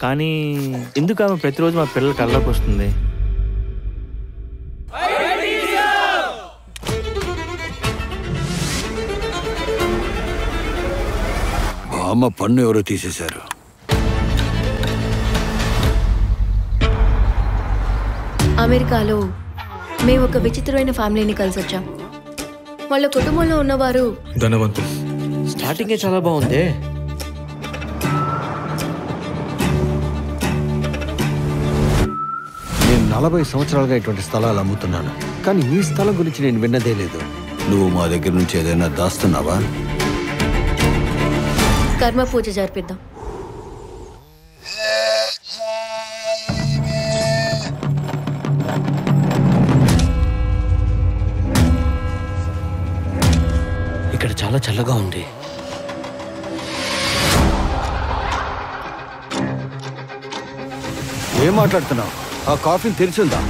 కానీ ఎందుకు ఆమె ప్రతిరోజు మా పిల్లల కళ్ళకు వస్తుంది? బామ్మ పన్ను ఎవరో తీసేశారు. అమెరికాలో మేము ఒక విచిత్రమైన ఫ్యామిలీని కలిసి వచ్చాం. వాళ్ళ కుటుంబంలో ఉన్నవారు ధనవంతులు. స్టార్టింగే చాలా బాగుంది. నేను 40 సంవత్సరాలుగా ఇటువంటి స్థలాలు అమ్ముతున్నాను, కానీ ఈ స్థలం గురించి నేను విన్నదే లేదు. నువ్వు మా దగ్గర నుంచి ఏదైనా దాస్తున్నావా? కర్మ పూజ జరిపిద్దాం. ఇక్కడ చాలా చల్లగా ఉంది. ఏం మాట్లాడుతున్నావు? ఆ కాఫీని తెలిసిందా?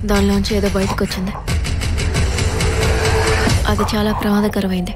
దానిలోంచి ఏదో బయటకు వచ్చింది. అది చాలా ప్రమాదకరమైంది.